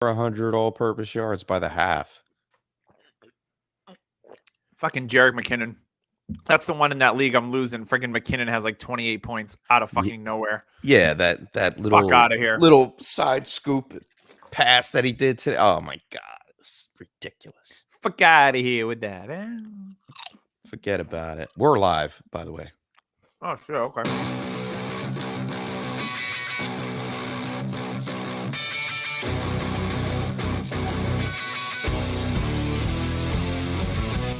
100 all-purpose yards by the half. Fucking Jerick McKinnon. That's the one in that league I'm losing. Freaking McKinnon has like 28 points out of fucking nowhere. Yeah, that little Fuck out of here. Little side scoop pass that he did today. Oh my god, it's ridiculous. Fuck out of here with that. Forget about it. We're live, by the way. Oh shit, okay.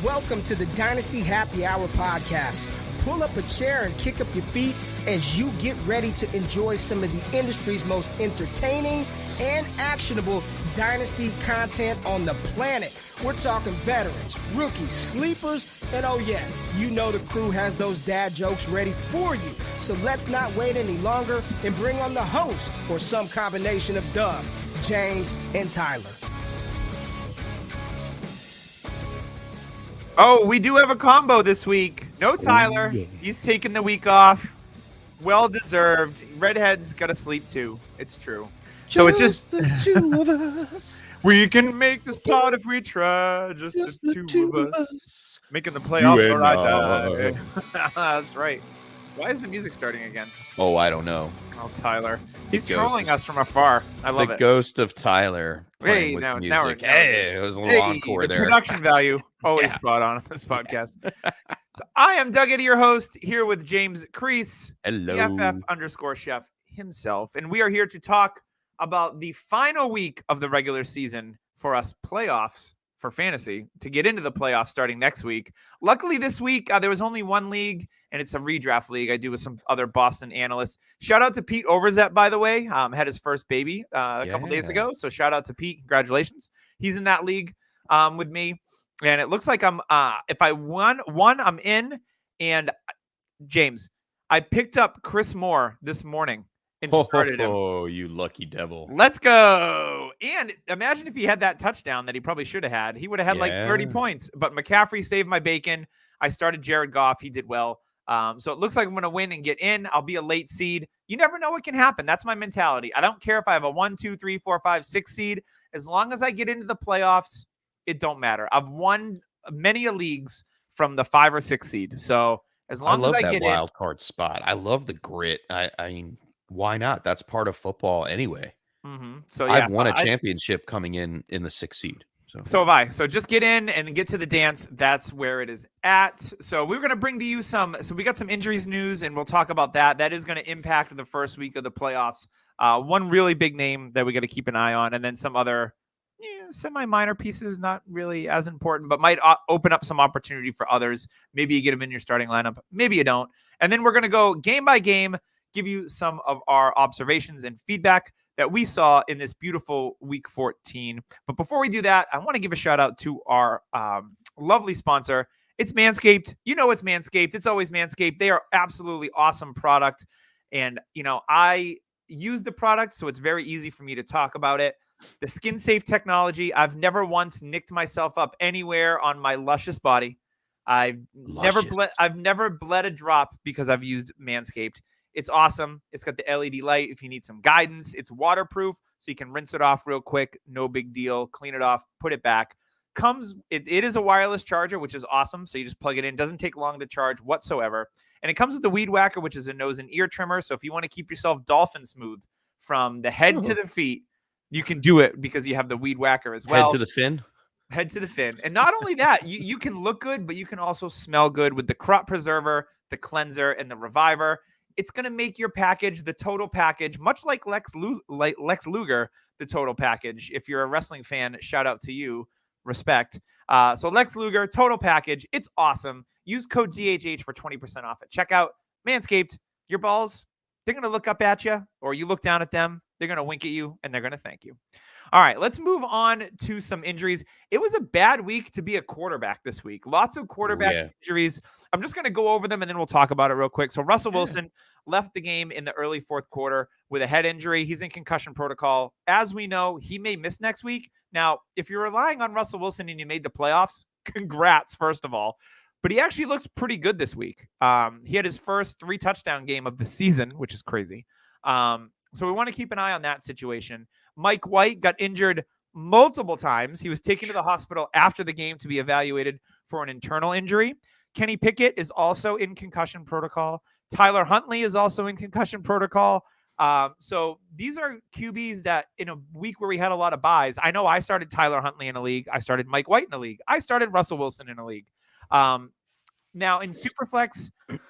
Welcome to the Dynasty Happy Hour podcast. Pull up a chair and kick up your feet as you get ready to enjoy some of the industry's most entertaining and actionable Dynasty content on the planet. We're talking veterans, rookies, sleepers, and oh yeah, you know the crew has those dad jokes ready for you. So let's not wait any longer and bring on the host or some combination of Doug, James, and Tyler. Oh, we do have a combo this week. No Tyler. yeah. He's taking the week off. Well deserved. Redhead's got to sleep too. It's true. So it's just the two of us. We can make this pod if we try. Just the two of us. Making the You playoffs and or I die. That's right. Why is the music starting again? Oh, I don't know. Oh, Tyler. He's The trolling ghost. us from afar. I love The it. ghost of Tyler playing Hey, with now music. we're- Hey, it was a little encore the there. production value always Yeah. spot on this podcast. So I am Doug Eddie, your host, here with James Crease, Hello. the FF_chef himself, and we are here to talk about the final week of the regular season for us playoffs for fantasy to get into the playoffs starting next week. Luckily, this week there was only one league, and it's a redraft league I do with some other Boston analysts. Shout out to Pete Overzet, by the way, had his first baby a couple days ago. So shout out to Pete, congratulations. He's in that league with me, and it looks like I'm if I won one, I'm in. And James, I picked up Chris Moore this morning and started him. Oh, you lucky devil. Let's go. And imagine if he had that touchdown that he probably should have had. He would have had like 30 Yeah. points. But McCaffrey saved my bacon. I started Jared Goff. He did well. So it looks like I'm going to win and get in. I'll be a late seed. You never know what can happen. That's my mentality. I don't care if I have a 1, 2, 3, 4, 5, 6 seed. As long as I get into the playoffs, it don't matter. I've won many leagues from the 5 or 6 seed. So as I long love as I that get wild card spot. I love the grit. I mean, why not? That's part of football anyway. in. So yeah, I've won so a championship coming in the 6th seed. So have I. So just get in and get to the dance. That's where it is at. So we're going to bring to you so we got some injuries news, and we'll talk about that. That is going to impact the first week of the playoffs. One really big name that we got to keep an eye on, and then some other semi-minor pieces, not really as important, but might open up some opportunity for others. Maybe you get them in your starting lineup. Maybe you don't. And then we're going to go game by game, give you some of our observations and feedback that we saw in this beautiful week 14. But before we do that, I want to give a shout out to our lovely sponsor. It's Manscaped. You know it's Manscaped. It's always Manscaped. They are absolutely awesome product. And, I use the product, so it's very easy for me to talk about it. The skin safe technology. I've never once nicked myself up anywhere on my luscious body. I've never bled a drop because I've used Manscaped. It's awesome. It's got the LED light if you need some guidance. It's waterproof, so you can rinse it off real quick. No big deal. Clean it off, put it back. It is a wireless charger, which is awesome. So you just plug it in. Doesn't take long to charge whatsoever. And it comes with the Weed Whacker, which is a nose and ear trimmer. So if you want to keep yourself dolphin smooth from the head to the feet, you can do it because you have the Weed Whacker as well. Head to the fin. Head to the fin. And not only that, you can look good, but you can also smell good with the crop preserver, the cleanser, and the reviver. It's going to make your package the total package, much like Lex Luger, the total package. If you're a wrestling fan, shout out to you. Respect. So Lex Luger, total package. It's awesome. Use code DHH for 20% off at checkout. Manscaped, your balls, they're going to look up at you, or you look down at them. They're going to wink at you, and they're going to thank you. All right, let's move on to some injuries. It was a bad week to be a quarterback this week. Lots of quarterback injuries. I'm just going to go over them, and then we'll talk about it real quick. So Russell Wilson left the game in the early fourth quarter with a head injury. He's in concussion protocol. As we know, he may miss next week. Now, if you're relying on Russell Wilson and you made the playoffs, congrats, first of all. But he actually looked pretty good this week. He had his first 3-touchdown game of the season, which is crazy. So we want to keep an eye on that situation. Mike White got injured multiple times. He was taken to the hospital after the game to be evaluated for an internal injury. Kenny Pickett is also in concussion protocol. Tyler Huntley is also in concussion protocol. So these are QBs that in a week where we had a lot of buys, I know I started Tyler Huntley in a league. I started Mike White in a league. I started Russell Wilson in a league. Now in Superflex,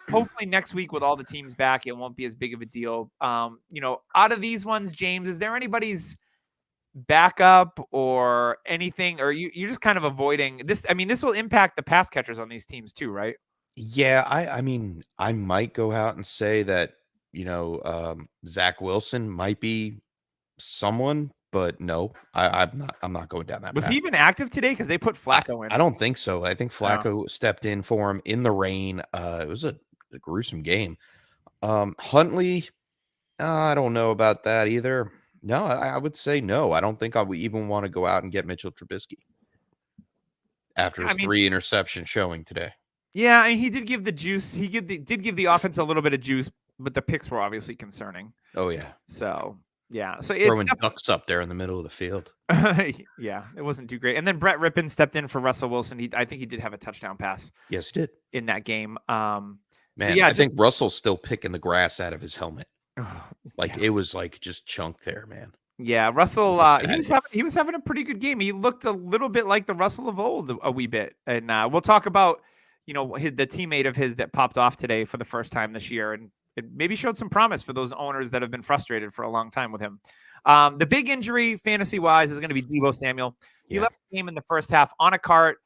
hopefully next week with all the teams back, it won't be as big of a deal. Out of these ones, James, is there anybody's backup or anything, or you're just kind of avoiding this? I mean, this will impact the pass catchers on these teams too, right? Yeah, I mean, I might go out and say that, Zach Wilson might be someone, but no, I'm not going down that Was path. he even active today? Because they put Flacco in. I don't think so. I think Flacco stepped in for him in the rain. It was a gruesome game. Huntley, I don't know about that either. No, I would say no. I don't think I would even want to go out and get Mitchell Trubisky after his 3 interception showing today. Yeah, and he did give the juice. He did give the offense a little bit of juice, but the picks were obviously concerning. Oh yeah. So yeah, so it's throwing ducks up there in the middle of the field. Yeah, it wasn't too great. And then Brett Rippon stepped in for Russell Wilson. I think he did have a touchdown pass. Yes, he did in that game. Man, so yeah, I think Russell's still picking the grass out of his helmet. It was like just chunk there, man. Yeah, Russell. He was having a pretty good game. He looked a little bit like the Russell of old, a wee bit. And we'll talk about the teammate of his that popped off today for the first time this year, and it maybe showed some promise for those owners that have been frustrated for a long time with him. The big injury, fantasy-wise, is going to be Deebo Samuel. He left the game in the first half on a cart,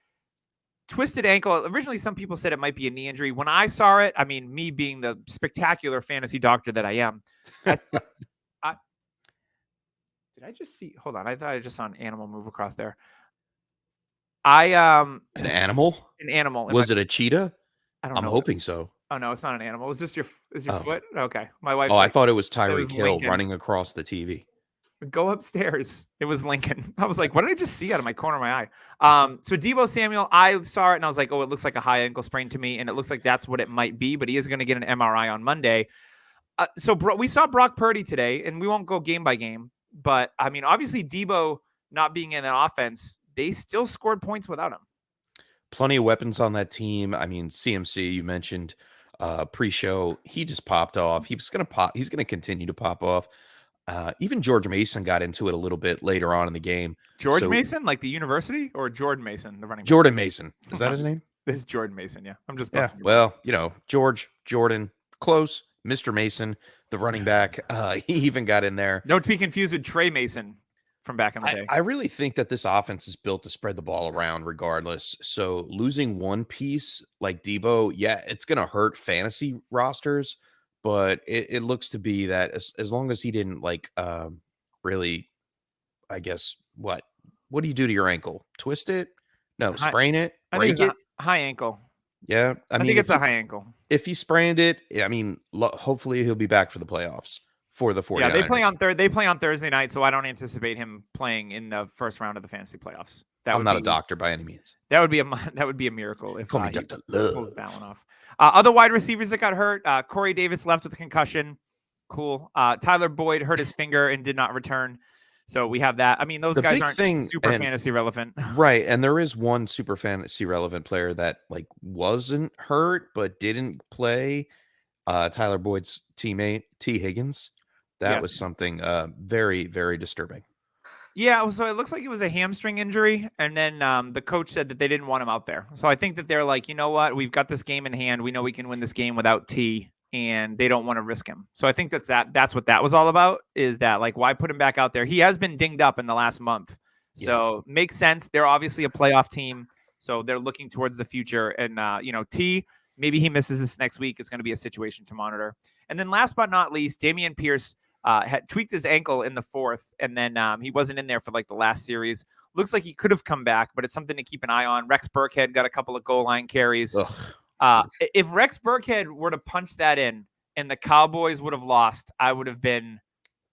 twisted ankle. Originally, some people said it might be a knee injury. When I saw it, I mean, me being the spectacular fantasy doctor that I am, did I just see? Hold on, I thought I just saw an animal move across there. An animal? An animal. Was it a cheetah? I don't know. I'm hoping so. Oh no, it's not an animal. Is your foot? Okay. My wife. I thought it was Tyreek Hill running across the TV. Go upstairs. It was Lincoln. I was like, what did I just see out of my corner of my eye? So Deebo Samuel, I saw it and I was like, oh, it looks like a high ankle sprain to me. And it looks like that's what it might be, but he is going to get an MRI on Monday. We saw Brock Purdy today, and we won't go game by game, but I mean, obviously Deebo not being in that offense, they still scored points without him. Plenty of weapons on that team. I mean, CMC, you mentioned pre-show, he just popped off. He's going to continue to pop off. Even George Mason got into it a little bit later on in the game. Mason, like the university, or Jordan Mason, the running back? Jordan Mason. Is that his name? This is Jordan Mason, yeah. I'm just well, Jordan, close. Mr. Mason, the running back, he even got in there. Don't be confused with Trey Mason from back in the day. I really think that this offense is built to spread the ball around regardless. So losing one piece like Deebo, yeah, it's going to hurt fantasy rosters, but it looks to be that as long as he didn't really, I guess, what do you do to your ankle? Twist it? No, sprain it? Break it? High ankle. Yeah, I think it's a high ankle. If he sprained it, I mean, hopefully he'll be back for the playoffs for the 49ers. Yeah, they play on Thursday night, so I don't anticipate him playing in the first round of the fantasy playoffs. I'm not a doctor by any means. That would be a miracle if he pulls that one off. Other wide receivers that got hurt, Corey Davis left with a concussion. Cool. Tyler Boyd hurt his finger and did not return. So we have that. I mean, those guys aren't super fantasy relevant. Right. And there is one super fantasy relevant player that wasn't hurt but didn't play. Tyler Boyd's teammate, T. Higgins. That was something very, very disturbing. Yeah, so it looks like it was a hamstring injury, and then the coach said that they didn't want him out there. So I think that they're like, you know what? We've got this game in hand. We know we can win this game without T, and they don't want to risk him. So I think that's what that was all about, is that, why put him back out there? He has been dinged up in the last month. So makes sense. They're obviously a playoff team, so they're looking towards the future. And, T, maybe he misses this next week. It's going to be a situation to monitor. And then last but not least, Dameon Pierce had tweaked his ankle in the fourth, and then he wasn't in there for the last series. Looks like he could have come back, but it's something to keep an eye on. Rex Burkhead got a couple of goal line carries. If Rex Burkhead were to punch that in and the Cowboys would have lost, I would have been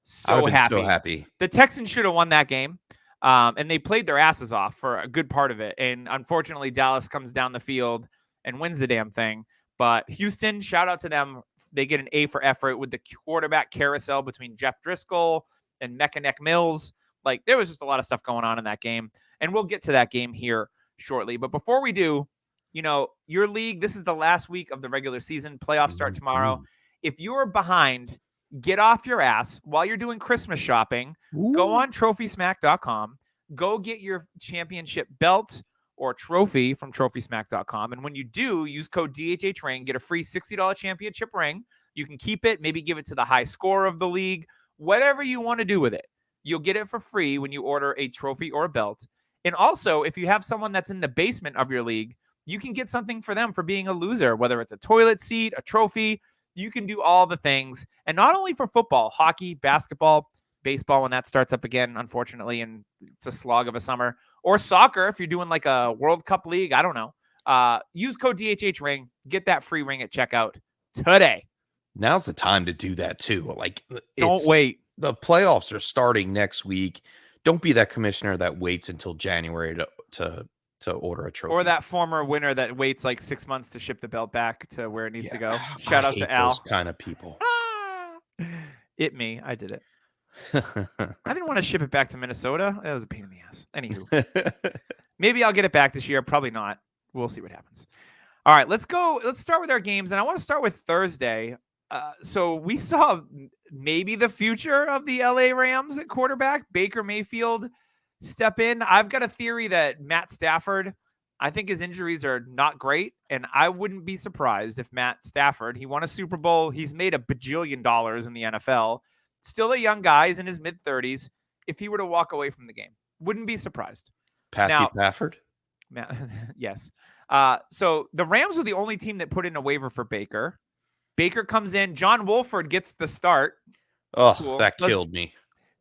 so happy. The Texans should have won that game, and they played their asses off for a good part of it. And unfortunately, Dallas comes down the field and wins the damn thing. But Houston, shout out to them. They get an A for effort with the quarterback carousel between Jeff Driscoll and Mechanic Mills. Like, there was just a lot of stuff going on in that game, and we'll get to that game here shortly. But before we do, your league, this is the last week of the regular season. Playoffs start tomorrow. If you're behind, get off your ass while you're doing Christmas shopping. Go on trophysmack.com. Go get your championship belt or trophy from trophysmack.com. And when you do, use code DHHRing, get a free $60 championship ring. You can keep it, maybe give it to the high scorer of the league, whatever you want to do with it. You'll get it for free when you order a trophy or a belt. And also, if you have someone that's in the basement of your league, you can get something for them for being a loser, whether it's a toilet seat, a trophy. You can do all the things. And not only for football, hockey, basketball, baseball when that starts up again, unfortunately, and it's a slog of a summer, or soccer if you're doing like a World Cup league. I don't know. Use code DHHRing. Get that free ring at checkout today. Now's the time to do that too. Like, don't wait. The playoffs are starting next week. Don't be that commissioner that waits until January to order a trophy. Or that former winner that waits like 6 months to ship the belt back to where it needs to go. Shout out to Al. Those kind of people. I did it. I didn't want to ship it back to Minnesota. That was a pain in the ass. Anywho, maybe I'll get it back this year. Probably not. We'll see what happens. All right, let's go. Let's start with our games. And I want to start with Thursday. So we saw maybe the future of the LA Rams at quarterback, Baker Mayfield, step in. I've got a theory that Matt Stafford, I think his injuries are not great. And I wouldn't be surprised if Matt Stafford, he won a Super Bowl. He's made $1 bajillion in the NFL. Still a young guy. He's in his mid-30s. If he were to walk away from the game, wouldn't be surprised. Stafford? Yes. So the Rams were the only team that put in a waiver for Baker. Baker comes in. John Wolford gets the start. Oh, cool. That killed me.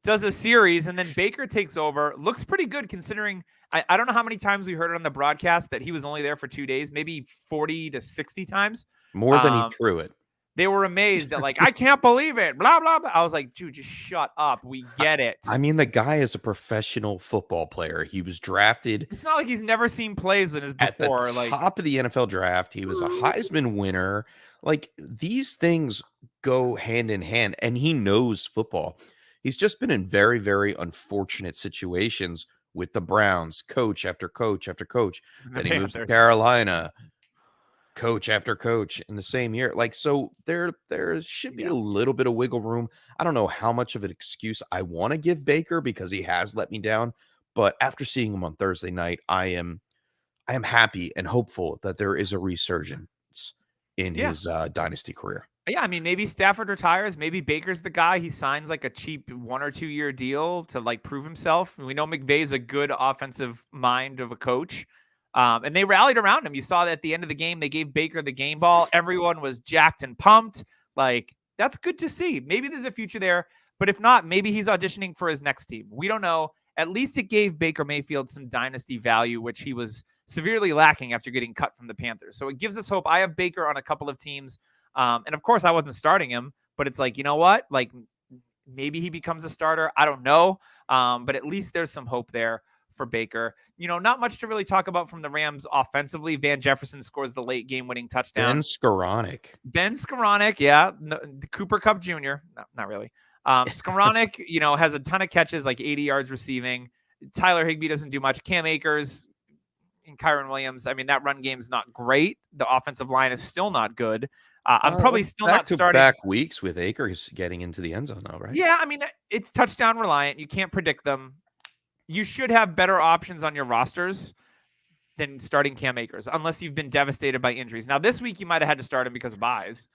Does a series, and then Baker takes over. Looks pretty good considering I don't know how many times we heard it on the broadcast that he was only there for 2 days, maybe 40 to 60 times. More than he threw it. They were amazed that, like, I can't believe it, blah, blah, blah. I was like, dude, just shut up. We get it. I mean, the guy is a professional football player. He was drafted. It's not like he's never seen plays in his before. At the top of the NFL draft. He was a Heisman winner. Like, these things go hand in hand, and he knows football. He's just been in very, very unfortunate situations with the Browns, coach after coach after coach. Then he moves to Carolina, coach after coach in the same year. Like, so there should be a little bit of wiggle room. I don't know how much of an excuse I want to give Baker because he has let me down. But after seeing him on Thursday night, I am happy and hopeful that there is a resurgence in his dynasty career. Yeah, I mean, maybe Stafford retires. Maybe Baker's the guy. He signs like a cheap 1 or 2 year deal to like prove himself. We know McVay's a good offensive mind of a coach. And they rallied around him. You saw that at the end of the game, they gave Baker the game ball. Everyone was jacked and pumped. Like, that's good to see. Maybe there's a future there. But if not, maybe he's auditioning for his next team. We don't know. At least it gave Baker Mayfield some dynasty value, which he was severely lacking after getting cut from the Panthers. So it gives us hope. I have Baker on a couple of teams. And of course, I wasn't starting him. But it's like, you know what? Like, maybe he becomes a starter. I don't know. But at least there's some hope there for Baker. You know, not much to really talk about from the Rams offensively. Van Jefferson scores the late game-winning touchdown. Ben Skoranek, yeah. No, Cooper Kupp Jr. No, not really. Skoranek, you know, has a ton of catches, like 80 yards receiving. Tyler Higbee doesn't do much. Cam Akers and Kyron Williams. I mean, that run game's not great. The offensive line is still not good. I'm probably still not starting. Back weeks with Akers getting into the end zone, though, right? Yeah, I mean, it's touchdown reliant. You can't predict them. You should have better options on your rosters than starting Cam Akers, unless you've been devastated by injuries. Now, this week you might have had to start him because of buys,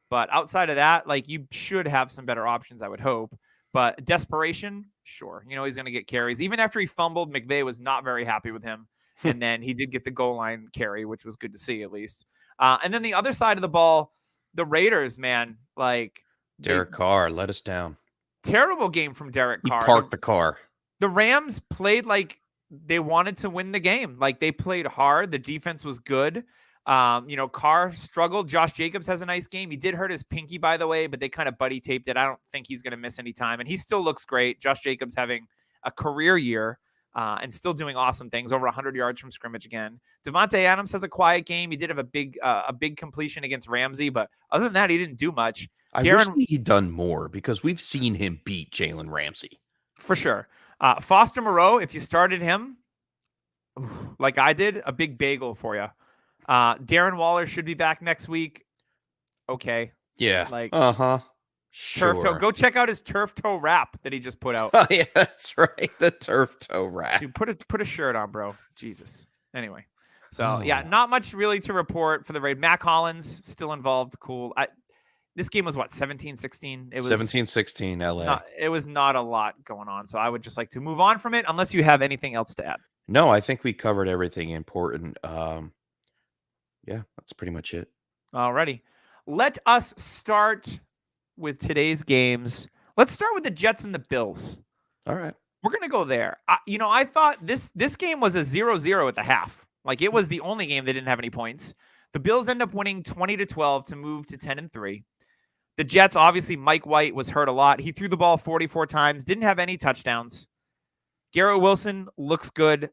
but outside of that, like, you should have some better options, I would hope. But desperation, sure. You know, he's going to get carries. Even after he fumbled, McVay was not very happy with him. And then he did get the goal line carry, which was good to see at least. And then the other side of the ball, the Raiders, man, like Derek Carr let us down. Terrible game from Derek Carr. He parked the car. The Rams played like they wanted to win the game. Like, they played hard. The defense was good. You know, Carr struggled. Josh Jacobs has a nice game. He did hurt his pinky, by the way, but they kind of buddy taped it. I don't think he's going to miss any time. And he still looks great. Josh Jacobs having a career year and still doing awesome things, over 100 yards from scrimmage again. Devontae Adams has a quiet game. He did have a big completion against Ramsey, but other than that, he didn't do much. I wish he'd done more because we've seen him beat Jalen Ramsey. For sure. Foster Moreau, if you started him, like I did, a big bagel for you. Darren Waller should be back next week. Okay. Yeah. Like Sure. turf toe. Go check out his turf toe rap that he just put out. Oh, yeah, that's right. The turf toe rap. Dude, put a shirt on, bro. Jesus. Anyway. So yeah, not much really to report for the raid. Mac Hollins still involved. Cool. This game was what, 17-16? It was 17-16 LA. It was not a lot going on. So I would just like to move on from it unless you have anything else to add. No, I think we covered everything important. Yeah, that's pretty much it. Alrighty. Let us start with today's games. Let's start with the Jets and the Bills. All right. We're going to go there. I thought this game was a 0-0 at the half. Like, it was the only game that didn't have any points. The Bills end up winning 20-12 to move to 10-3. The Jets, obviously, Mike White was hurt a lot. He threw the ball 44 times, didn't have any touchdowns. Garrett Wilson looks good.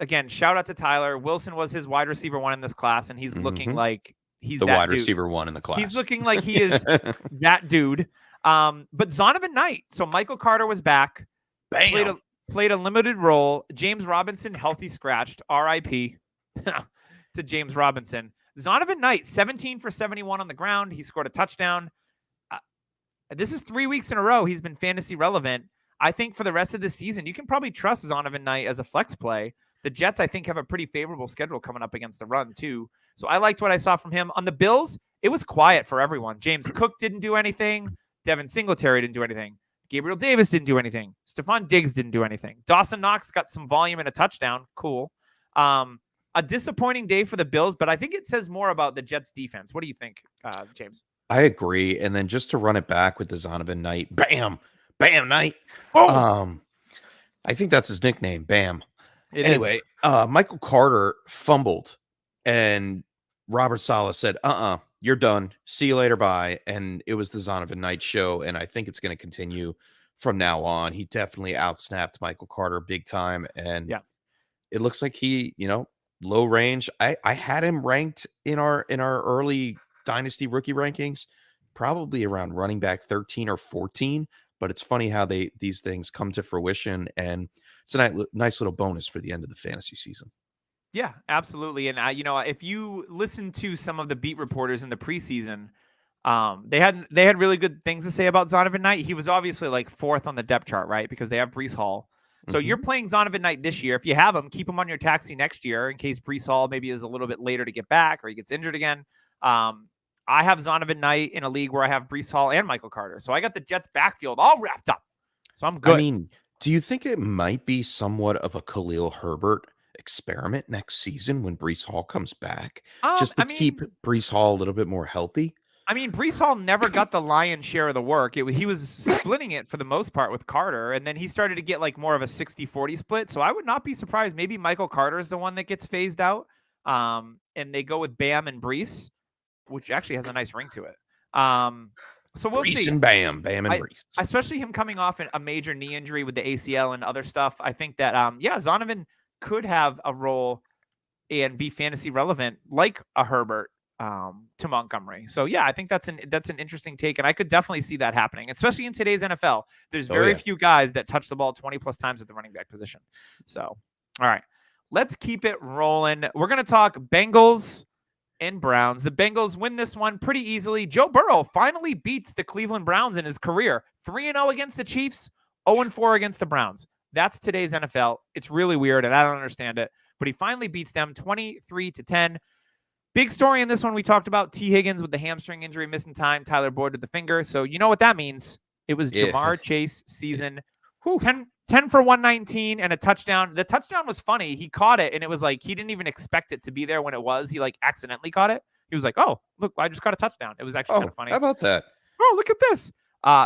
Again, shout out to Tyler. Wilson was his wide receiver one in this class, and he's looking like he's the that wide dude. receiver one in the class. He's looking like he is that dude. But Zonovan Knight. So Michael Carter was back. Bam. Played a limited role. James Robinson, healthy scratched. RIP to James Robinson. Zonovan Knight, 17 for 71 on the ground. He scored a touchdown. This is 3 weeks in a row he's been fantasy relevant. I think for the rest of the season, you can probably trust Zonovan Knight as a flex play. The Jets, I think, have a pretty favorable schedule coming up against the run, too. So I liked what I saw from him. On the Bills, it was quiet for everyone. James Cook didn't do anything. Devin Singletary didn't do anything. Gabriel Davis didn't do anything. Stephon Diggs didn't do anything. Dawson Knox got some volume and a touchdown. Cool. A disappointing day for the Bills, but I think it says more about the Jets defense. What do you think, James? I agree. And then just to run it back with the Zonovan Knight, bam, Knight. Oh! I think that's his nickname, Bam. Anyway, Michael Carter fumbled, and Robert Saleh said, you're done. See you later, bye. And it was the Zonovan Knight show, and I think it's going to continue from now on. He definitely outsnapped Michael Carter big time, and it looks like he, low range. I had him ranked in our early Dynasty rookie rankings, probably around running back 13 or 14. But it's funny how these things come to fruition, and it's a nice little bonus for the end of the fantasy season. Yeah, absolutely. And if you listen to some of the beat reporters in the preseason, they had really good things to say about Zonovan Knight. He was obviously like fourth on the depth chart, right? Because they have Breece Hall. So you're playing Zonovan Knight this year. If you have him, keep him on your taxi next year in case Breece Hall maybe is a little bit later to get back or he gets injured again. I have Zonovan Knight in a league where I have Breece Hall and Michael Carter. So I got the Jets backfield all wrapped up. So I'm good. I mean, do you think it might be somewhat of a Khalil Herbert experiment next season when Breece Hall comes back? Just to keep Breece Hall a little bit more healthy? I mean, Breece Hall never got the lion's share of the work. He was splitting it for the most part with Carter, and then he started to get like more of a 60-40 split. So I would not be surprised. Maybe Michael Carter is the one that gets phased out, and they go with Bam and Breece, which actually has a nice ring to it. So we'll Breece see. And Bam and Breece. Especially him coming off a major knee injury with the ACL and other stuff. I think that, Zonovan could have a role and be fantasy relevant like a Herbert to Montgomery. So yeah, I think that's an interesting take, and I could definitely see that happening, especially in today's NFL. There's very few guys that touch the ball 20 plus times at the running back position. So, all right, let's keep it rolling. We're going to talk Bengals and Browns. The Bengals win this one pretty easily. Joe Burrow finally beats the Cleveland Browns in his career. 3-0 against the Chiefs, 0-4 against the Browns. That's today's NFL. It's really weird, and I don't understand it. But he finally beats them 23-10. Big story in this one, we talked about T. Higgins with the hamstring injury, missing time. Tyler Boyd with the finger. So you know what that means. It was Jamar Chase season. 10 for 119 and a touchdown. The touchdown was funny. He caught it, and it was like he didn't even expect it to be there when it was. He like accidentally caught it. He was like, oh, look, I just got a touchdown. It was actually kind of funny. How about that? Oh, look at this.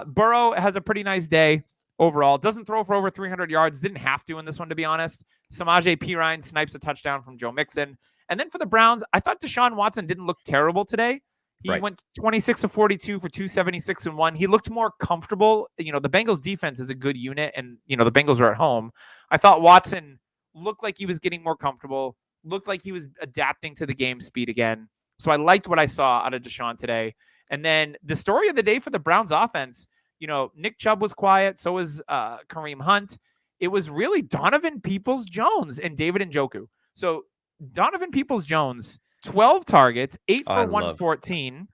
Burrow has a pretty nice day overall. Doesn't throw for over 300 yards. Didn't have to in this one, to be honest. Samaje Perine snipes a touchdown from Joe Mixon. And then for the Browns, I thought Deshaun Watson didn't look terrible today. He went 26 of 42 for 276 and 1. He looked more comfortable. The Bengals defense is a good unit, and the Bengals are at home. I thought Watson looked like he was getting more comfortable, looked like he was adapting to the game speed again. So I liked what I saw out of Deshaun today. And then the story of the day for the Browns offense, Nick Chubb was quiet. So was Kareem Hunt. it was really Donovan Peoples-Jones and David Njoku. So Donovan Peoples-Jones, 12 targets, 8 for 114.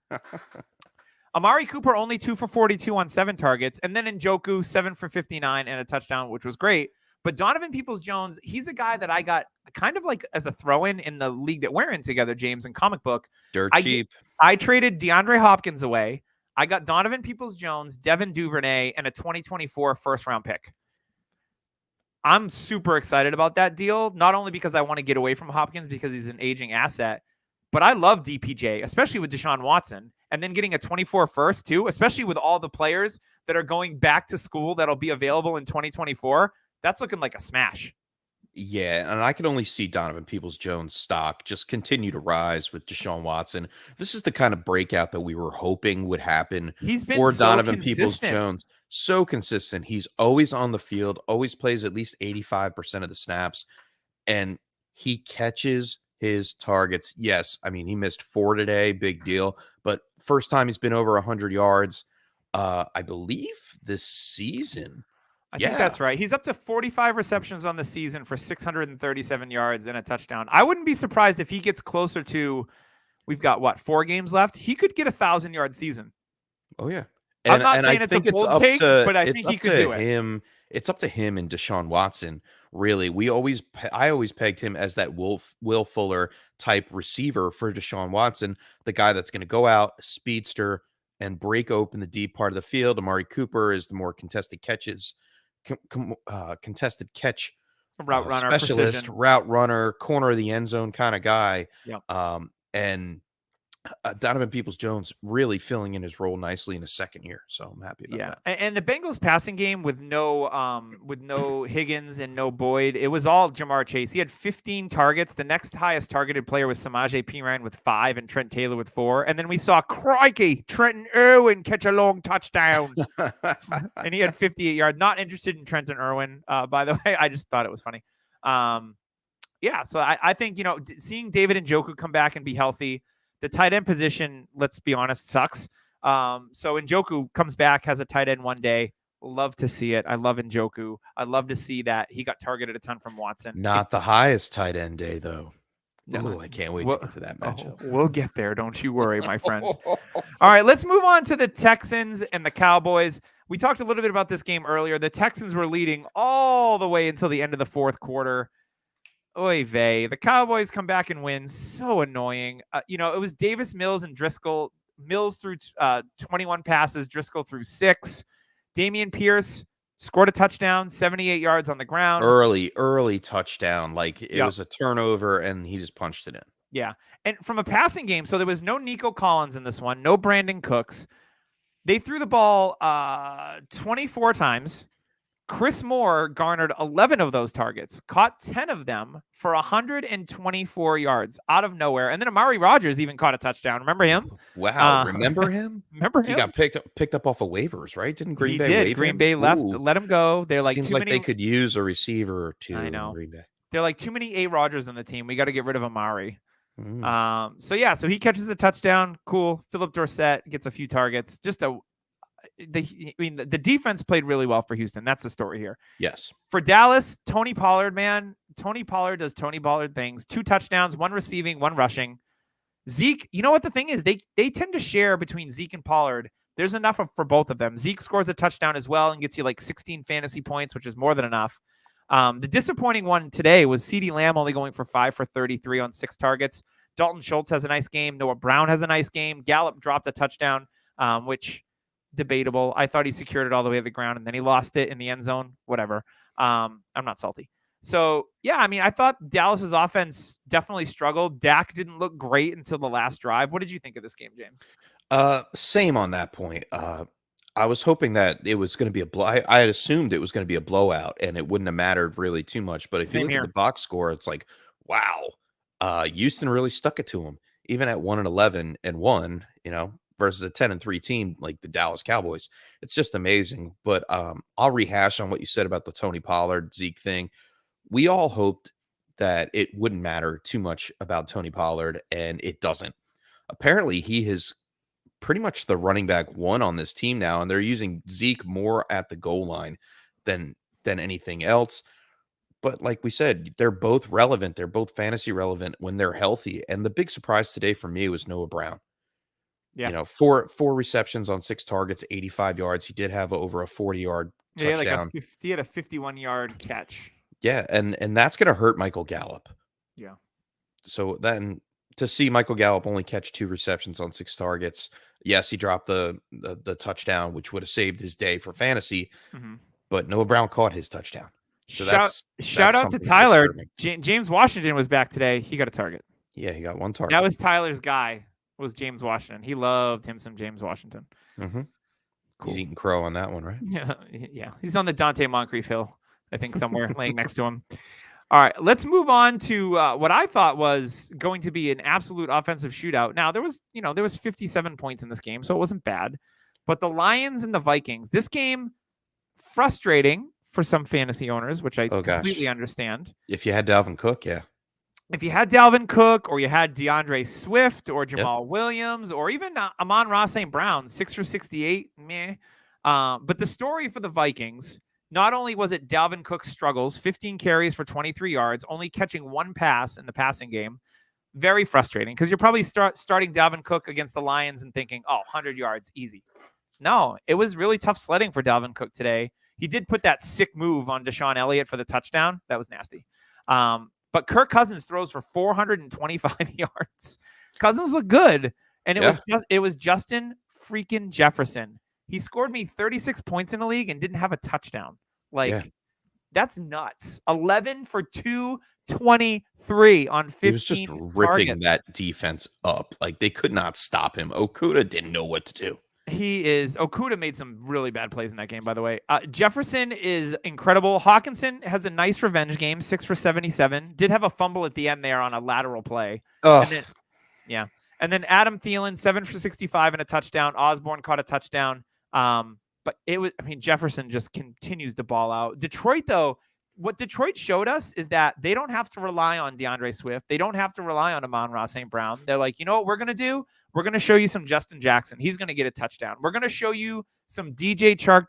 Amari Cooper only 2 for 42 on 7 targets, and then Njoku 7 for 59 and a touchdown, which was great. But Donovan Peoples-Jones, he's a guy that I got kind of like as a throw-in in the league that we're in together, James, and comic book. Dirt cheap. I traded DeAndre Hopkins away. I got Donovan Peoples-Jones, Devin Duvernay, and a 2024 first-round pick. I'm super excited about that deal, not only because I want to get away from Hopkins because he's an aging asset, but I love DPJ, especially with Deshaun Watson. And then getting a 24 first, too, especially with all the players that are going back to school that'll be available in 2024. That's looking like a smash. Yeah, and I can only see Donovan Peoples-Jones' stock just continue to rise with Deshaun Watson. This is the kind of breakout that we were hoping would happen He's been for so Donovan consistent. Peoples-Jones. So consistent. He's always on the field, always plays at least 85% of the snaps, and he catches his targets. Yes, I mean, he missed 4 today, big deal, but first time he's been over 100 yards, I believe, this season. I think that's right. He's up to 45 receptions on the season for 637 yards and a touchdown. I wouldn't be surprised if he gets closer to, we've got, 4 games left? He could get a 1,000-yard season. Oh, yeah. I'm not saying it's a bold take, but I think he could do it. It's up to him and Deshaun Watson, really. I always pegged him as that Will Fuller type receiver for Deshaun Watson, the guy that's going to go out, speedster, and break open the deep part of the field. Amari Cooper is the more contested catches, contested catch route runner, specialist, precision. route runner, corner of the end zone kind of guy. Yep. And Donovan Peoples-Jones really filling in his role nicely in his second year, so I'm happy about that. And the Bengals passing game with no Higgins and no Boyd, it was all Jamar Chase. He had 15 targets. The next highest targeted player was Samaje Perine with 5 and Trent Taylor with 4. And then we saw crikey Trenton Irwin catch a long touchdown, and he had 58 yards. Not interested in Trenton Irwin, by the way. I just thought it was funny. So I think seeing David Njoku come back and be healthy. The tight end position, let's be honest, sucks. So Njoku comes back, has a tight end one day. Love to see it. I love Njoku. I love to see that he got targeted a ton from Watson. Not the highest tight end day, though. No, I can't wait to get to that matchup. We'll get there. Don't you worry, my friends. All right, let's move on to the Texans and the Cowboys. We talked a little bit about this game earlier. The Texans were leading all the way until the end of the fourth quarter. Oy vey. The Cowboys come back and win. So annoying. It was Davis, Mills, and Driscoll. Mills threw 21 passes. Driscoll threw 6. Dameon Pierce scored a touchdown, 78 yards on the ground. Early touchdown. Like it was a turnover, and he just punched it in. Yeah. And from a passing game, so there was no Nico Collins in this one, no Brandon Cooks. They threw the ball 24 times. Chris Moore garnered 11 of those targets, caught 10 of them for 124 yards out of nowhere. And then Amari Rodgers even caught a touchdown. Remember him? Wow. Remember him? Remember him? He got picked up off of waivers, right? Didn't Green Bay waive him? Green Bay let him go. They're like, seems like they could use a receiver or two. I know. In Green Bay. They're like, too many A. Rodgers on the team. We got to get rid of Amari. So he catches a touchdown. Cool. Philip Dorsett gets a few targets. The defense played really well for Houston. That's the story here. Yes. For Dallas, Tony Pollard, man. Tony Pollard does Tony Pollard things. 2 touchdowns, 1 receiving, 1 rushing. Zeke, you know what the thing is? They tend to share between Zeke and Pollard. There's enough for both of them. Zeke scores a touchdown as well and gets you like 16 fantasy points, which is more than enough. The disappointing one today was CeeDee Lamb only going for 5 for 33 on 6 targets. Dalton Schultz has a nice game. Noah Brown has a nice game. Gallup dropped a touchdown, which debatable. I thought he secured it all the way to the ground, and then he lost it in the end zone. Whatever. I'm not salty. So, yeah, I mean, I thought Dallas's offense definitely struggled. Dak didn't look great until the last drive. What did you think of this game, James? Same on that point. I was hoping that it was going to be I had assumed it was going to be a blowout, and it wouldn't have mattered really too much. But if you look at the box score, it's like, wow, Houston really stuck it to him, even at 1-11 and 1, versus a 10-3 team like the Dallas Cowboys. It's just amazing. But I'll rehash on what you said about the Tony Pollard Zeke thing. We all hoped that it wouldn't matter too much about Tony Pollard, and it doesn't. Apparently, he is pretty much the running back 1 on this team now, and they're using Zeke more at the goal line than than anything else. But like we said, they're both relevant. They're both fantasy relevant when they're healthy. And the big surprise today for me was Noah Brown. Yeah. Four receptions on 6 targets, 85 yards. He did have over a 40-yard touchdown. He had a 51-yard catch. Yeah, and that's going to hurt Michael Gallup. Yeah. So then to see Michael Gallup only catch 2 receptions on 6 targets, yes, he dropped the touchdown, which would have saved his day for fantasy. Mm-hmm. But Noah Brown caught his touchdown. So shout out to Tyler. James Washington was back today. He got a target. Yeah, he got 1 target. That was Tyler's guy. Was James Washington. He loved him some James Washington. Mm-hmm. Cool. He's eating crow on that one, right? Yeah. He's on the Dante Moncrief Hill, I think, somewhere laying next to him. All right, let's move on to what I thought was going to be an absolute offensive shootout. Now, there was 57 points in this game, so it wasn't bad. But the Lions and the Vikings, this game, frustrating for some fantasy owners, which I completely understand. If you had Dalvin Cook, yeah. If you had Dalvin Cook, or you had DeAndre Swift, or Jamal Williams, or even Amon-Ra St. Brown, 6 for 68, meh. But the story for the Vikings, not only was it Dalvin Cook's struggles, 15 carries for 23 yards, only catching 1 pass in the passing game, very frustrating, because you're probably starting Dalvin Cook against the Lions and thinking, 100 yards, easy. No, it was really tough sledding for Dalvin Cook today. He did put that sick move on Deshaun Elliott for the touchdown. That was nasty. But Kirk Cousins throws for 425 yards. Cousins look good. And it was Justin freaking Jefferson. He scored me 36 points in the league and didn't have a touchdown. That's nuts. 11 for 223 on 15 He was just ripping targets. that defense up. Like, they could not stop him. Okudah didn't know what to do. Okudah made some really bad plays in that game, by the way. Jefferson is incredible. Hawkinson has a nice revenge game, 6 for 77. Did have a fumble at the end there on a lateral play. And then Adam Thielen, 7 for 65 and a touchdown. Osborne caught a touchdown. But Jefferson just continues to ball out. Detroit, though, what Detroit showed us is that they don't have to rely on DeAndre Swift. They don't have to rely on Amon-Ra St. Brown. They're like, you know what we're going to do? We're going to show you some Justin Jackson. He's going to get a touchdown. We're going to show you some DJ Chark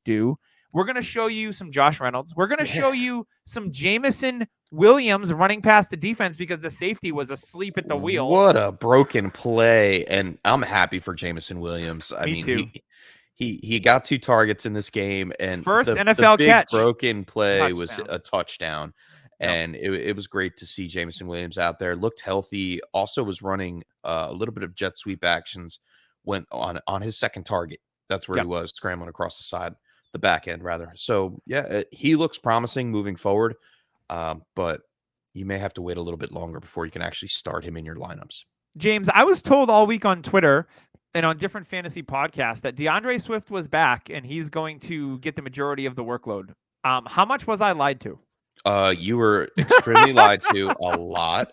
do. We're going to show you some Josh Reynolds. We're going to show you some Jameson Williams running past the defense because the safety was asleep at the wheel. What a broken play. And I'm happy for Jameson Williams. Me too. He got 2 targets in this game, and first the NFL big catch. Broken play Touchdown. was a touchdown. And it was great to see Jameson Williams out there. Looked healthy. Also was running a little bit of jet sweep actions. Went on his second target. That's where he was, scrambling across the back end rather. So he looks promising moving forward. But you may have to wait a little bit longer before you can actually start him in your lineups. James, I was told all week on Twitter and on different fantasy podcasts that DeAndre Swift was back and he's going to get the majority of the workload. How much was I lied to? You were extremely lied to a lot.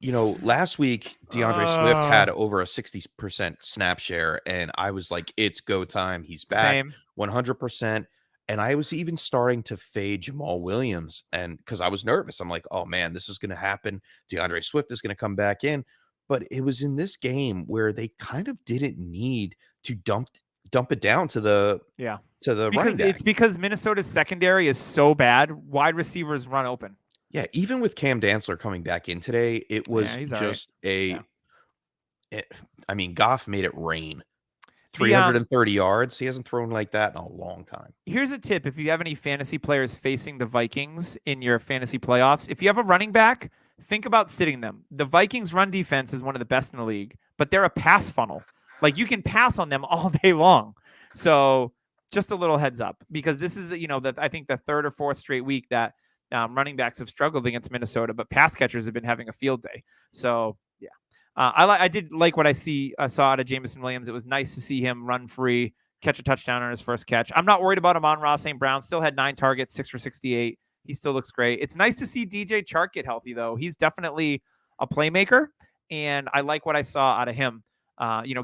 Last week, DeAndre Swift had over a 60% snap share, and I was like, it's go time. He's back 100%. And I was even starting to fade Jamal Williams, and because I was nervous. I'm like, oh man, this is going to happen. DeAndre Swift is going to come back in. But it was in this game where they kind of didn't need to dump it down to the running back. It's because Minnesota's secondary is so bad. Wide receivers run open. Yeah, even with Cam Dantzler coming back in today, it was just Goff made it rain. 330 yards. He hasn't thrown like that in a long time. Here's a tip. If you have any fantasy players facing the Vikings in your fantasy playoffs, if you have a running back, think about sitting them. The Vikings run defense is one of the best in the league, but they're a pass funnel. Like, you can pass on them all day long. So just a little heads up, because this is, I think the 3rd or 4th straight week that running backs have struggled against Minnesota, but pass catchers have been having a field day. So I did like what I saw out of Jameson Williams. It was nice to see him run free, catch a touchdown on his first catch. I'm not worried about Amon-Ra St. Brown. Still had 9 targets, 6 for 68. He still looks great. It's nice to see DJ Chark get healthy, though. He's definitely a playmaker, and I like what I saw out of him.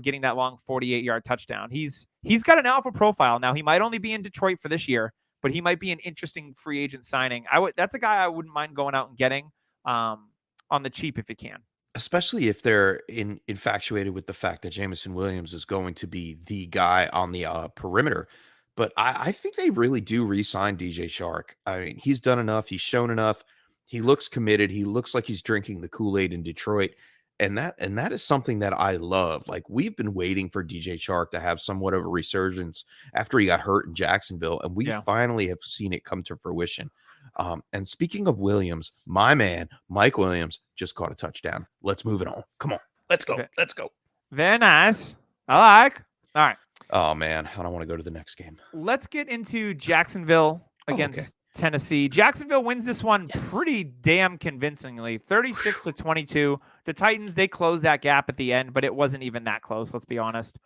Getting that long 48-yard touchdown. He's got an alpha profile. Now, he might only be in Detroit for this year, but he might be an interesting free agent signing. That's a guy I wouldn't mind going out and getting on the cheap if you can. Especially if they're infatuated with the fact that Jameson Williams is going to be the guy on the perimeter, But I think they really do re-sign DJ Shark. I mean, he's done enough. He's shown enough. He looks committed. He looks like he's drinking the Kool-Aid in Detroit. And that is something that I love. Like, we've been waiting for DJ Shark to have somewhat of a resurgence after he got hurt in Jacksonville, and we finally have seen it come to fruition. And speaking of Williams, my man, Mike Williams, just caught a touchdown. Let's move it on. Come on. Let's go. Let's go. Very nice. I like. All right. Oh, man. I don't want to go to the next game. Let's get into Jacksonville against Tennessee. Jacksonville wins this one pretty damn convincingly, 36-22. The Titans, they closed that gap at the end, but it wasn't even that close, let's be honest.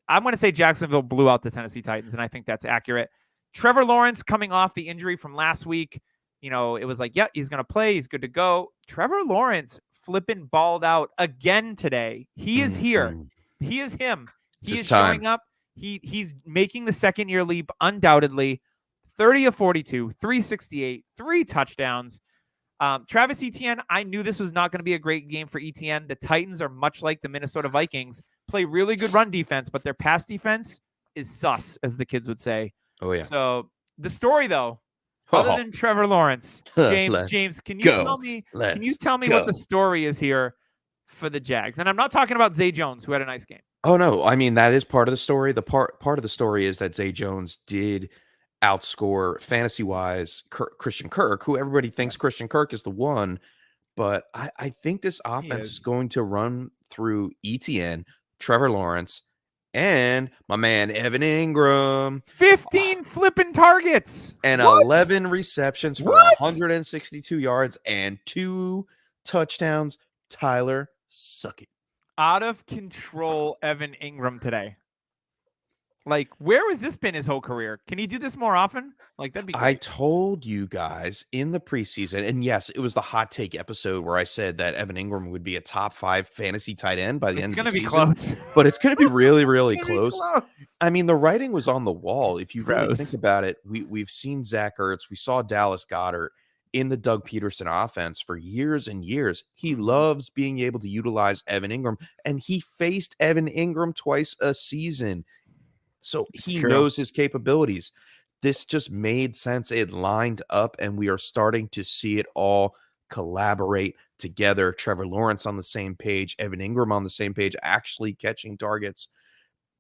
I'm going to say Jacksonville blew out the Tennessee Titans, and I think that's accurate. Trevor Lawrence coming off the injury from last week, it was like, he's going to play. He's good to go. Trevor Lawrence flipping balled out again today. He is here. He is him. He is showing up. He's making the second-year leap, undoubtedly. 30 of 42, 368, 3 touchdowns. Travis Etienne, I knew this was not going to be a great game for Etienne. The Titans are much like the Minnesota Vikings, play really good run defense, but their pass defense is sus, as the kids would say. Oh, yeah. So the story, though, other than Trevor Lawrence, James, can you tell me what the story is here for the Jags? And I'm not talking about Zay Jones, who had a nice game. Oh, no. I mean, that is part of the story. The part of the story is that Zay Jones did outscore fantasy-wise Christian Kirk, who everybody thinks Christian Kirk is the one. But I think this offense is going to run through Etienne, Trevor Lawrence, and my man Evan Ingram. 15 flipping targets. And 11 receptions for 162 yards and 2 touchdowns. Tyler, suck it. Out of control Evan Ingram today. Like, where has this been his whole career? Can he do this more often? Like, that'd be great. I told you guys in the preseason, and yes, it was the hot take episode where I said that Evan Ingram would be a top 5 fantasy tight end by the end of the season. It's going to be close. But it's going to be really, really close. I mean, the writing was on the wall. If you really think about it, we've seen Zach Ertz. We saw Dallas Goedert in the Doug Peterson offense for years and years. He loves being able to utilize Evan Ingram, and he faced Evan Ingram twice a season. So he knows his capabilities. This just made sense. It lined up, and we are starting to see it all collaborate together. Trevor Lawrence on the same page, Evan Ingram on the same page, actually catching targets,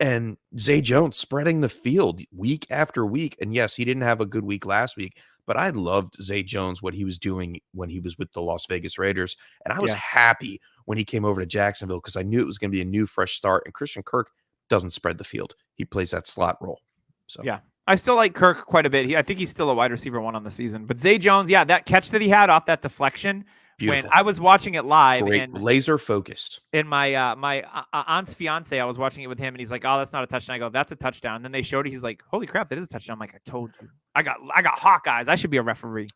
and Zay Jones spreading the field week after week. And yes, he didn't have a good week last week, but I loved Zay Jones, what he was doing when he was with the Las Vegas Raiders. And I was happy when he came over to Jacksonville because I knew it was going to be a new, fresh start. And Christian Kirk doesn't spread the field. He plays that slot role. So yeah, I still like Kirk quite a bit. I think he's still a wide receiver 1 on the season. But Zay Jones, that catch that he had off that deflection, beautiful. When I was watching it live, and laser focused. In my my aunt's fiance, I was watching it with him, and he's like, "Oh, that's not a touchdown." I go, "That's a touchdown." And then they showed it. He's like, "Holy crap, that is a touchdown!" I'm like, "I told you, I got hawk eyes. I should be a referee."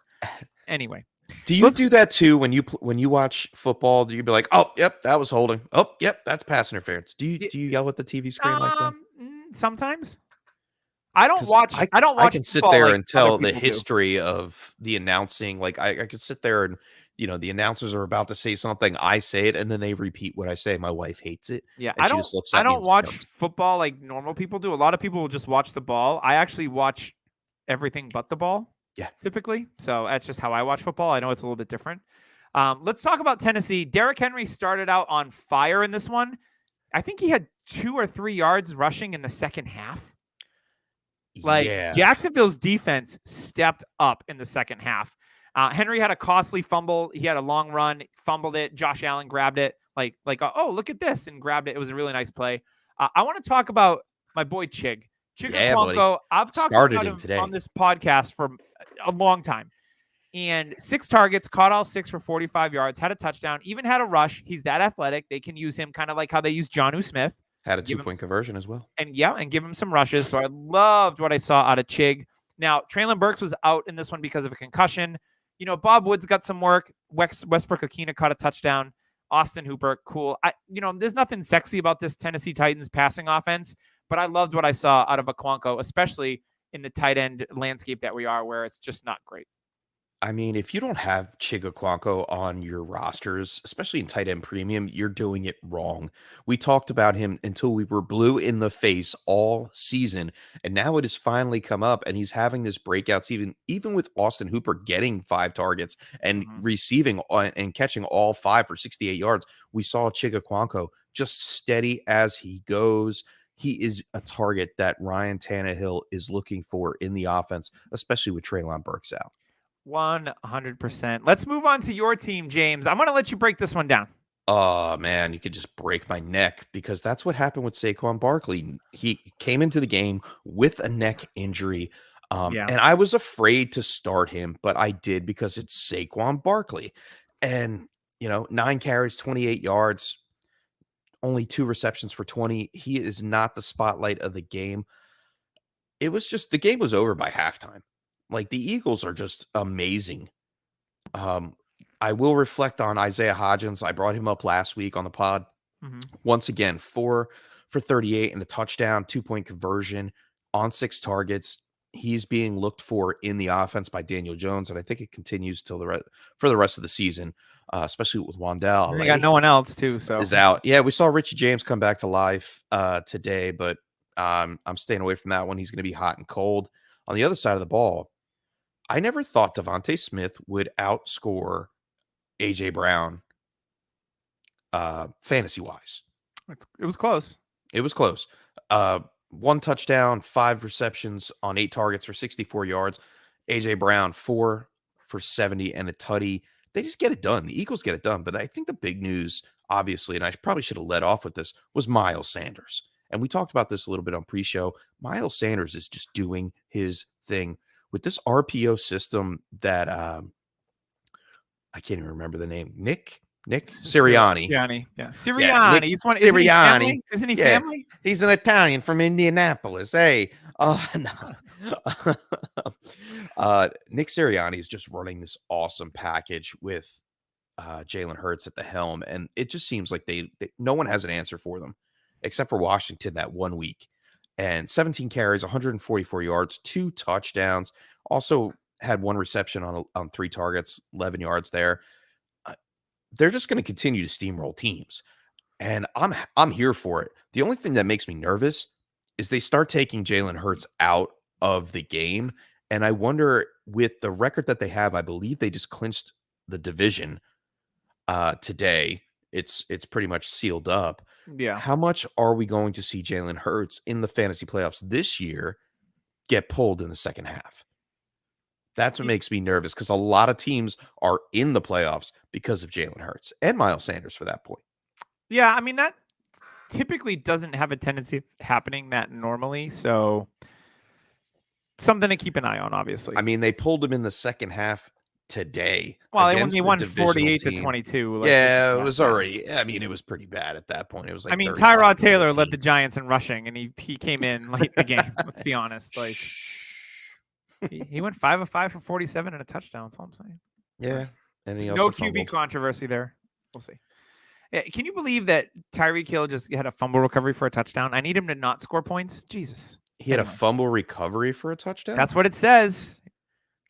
Anyway, do you do that too when you watch football? Do you be like, "Oh, yep, that was holding. Oh, yep, that's pass interference." Do you yell at the TV screen like that? Sometimes. I don't watch. I can sit there and tell the history of the announcing. Like I could sit there and the announcers are about to say something. I say it, and then they repeat what I say. My wife hates it. Yeah, I don't watch football like normal people do. A lot of people will just watch the ball. I actually watch everything but the ball. Yeah, typically. So that's just how I watch football. I know it's a little bit different. Let's talk about Tennessee. Derrick Henry started out on fire in this one. I think he had 2 or 3 yards rushing in the second half. Jacksonville's defense stepped up in the second half. Henry had a costly fumble. He had a long run, fumbled it. Josh Allen grabbed it. Oh, look at this, and grabbed it. It was a really nice play. I want to talk about my boy Chig. Chig I've talked about him today on this podcast for a long time. And 6 targets, caught all 6 for 45 yards, had a touchdown, even had a rush. He's that athletic. They can use him kind of like how they use Jonnu Smith. Had a 2-point conversion as well. And give him some rushes. So I loved what I saw out of Chig. Now, Traylon Burks was out in this one because of a concussion. Bob Woods got some work. Westbrook-Akina caught a touchdown. Austin Hooper, cool. There's nothing sexy about this Tennessee Titans passing offense, but I loved what I saw out of Okonkwo, especially in the tight end landscape that we are, where it's just not great. I mean, if you don't have Chigaquanko on your rosters, especially in tight end premium, you're doing it wrong. We talked about him until we were blue in the face all season, and now it has finally come up, and he's having this breakouts. Even with Austin Hooper getting 5 targets and receiving and catching all 5 for 68 yards, we saw Chigaquanko just steady as he goes. He is a target that Ryan Tannehill is looking for in the offense, especially with Treylon Burks out. 100%. Let's move on to your team, James. I'm going to let you break this one down. Oh, man, you could just break my neck because that's what happened with Saquon Barkley. He came into the game with a neck injury, and I was afraid to start him, but I did because it's Saquon Barkley. And, 9 carries, 28 yards, only 2 receptions for 20. He is not the spotlight of the game. It was just the game was over by halftime. Like, the Eagles are just amazing. I will reflect on Isaiah Hodgins. I brought him up last week on the pod. Once again, 4 for 38 and a touchdown, 2-point conversion on 6 targets. He's being looked for in the offense by Daniel Jones, and I think it continues for the rest of the season, especially with Wandale. They got no one else too, so is out. Yeah, we saw Richie James come back to life today, but I'm staying away from that one. He's going to be hot and cold. On the other side of the ball, I never thought Devontae Smith would outscore A.J. Brown fantasy-wise. It was close. It was close. 1 touchdown, 5 receptions on 8 targets for 64 yards. A.J. Brown, 4 for 70 and a tutty. They just get it done. The Eagles get it done. But I think the big news, obviously, and I probably should have led off with this, was Miles Sanders. And we talked about this a little bit on pre-show. Miles Sanders is just doing his thing. With this RPO system that I can't even remember the name. Nick Sirianni. Sirianni. Yeah. Sirianni. Nick Sirianni. Isn't he family? He's an Italian from Indianapolis. Hey. No. Nick Sirianni is just running this awesome package with Jalen Hurts at the helm. And it just seems like no one has an answer for them except for Washington that 1 week. And 17 carries, 144 yards, 2 touchdowns. Also had 1 reception on 3 targets, 11 yards there. They're just going to continue to steamroll teams, and I'm here for it. The only thing that makes me nervous is they start taking Jalen Hurts out of the game, and I wonder, with the record that they have, I believe they just clinched the division today. It's pretty much sealed up. Yeah. How much are we going to see Jalen Hurts in the fantasy playoffs this year get pulled in the second half? That's what makes me nervous because a lot of teams are in the playoffs because of Jalen Hurts and Miles Sanders for that point. Yeah, I mean, that typically doesn't have a tendency of happening that normally. So something to keep an eye on, obviously. I mean, they pulled him in the second half today. Well, they won 48-22. Like, yeah, it was already. I mean, it was pretty bad at that point. It was like, Tyrod Taylor led the Giants in rushing, and he came in late in the game. Let's be honest. Like, he went 5 of 5 for 47 and a touchdown. That's all I'm saying. Yeah, and he no also QB controversy there. We'll see. Can you believe that Tyreek Hill just had a fumble recovery for a touchdown? I need him to not score points. Jesus. He had a fumble recovery for a touchdown? That's what it says.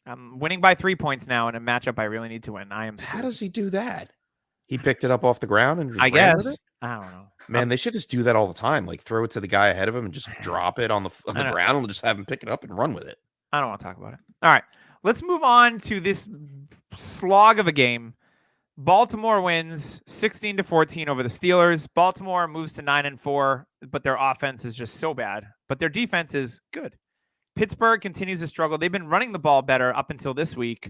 I'm winning by 3 points now in a matchup I really need to win. I am screwed. How does he do that? He picked it up off the ground and just I ran guess. with it? I don't know. Man, they should just do that all the time. Like, throw it to the guy ahead of him and just drop it on the ground and just have him pick it up and run with it. I don't want to talk about it. All right. Let's move on to this slog of a game. Baltimore wins 16-14 over the Steelers. Baltimore moves to 9-4, but their offense is just so bad. But their defense is good. Pittsburgh continues to struggle. They've been running the ball better up until this week.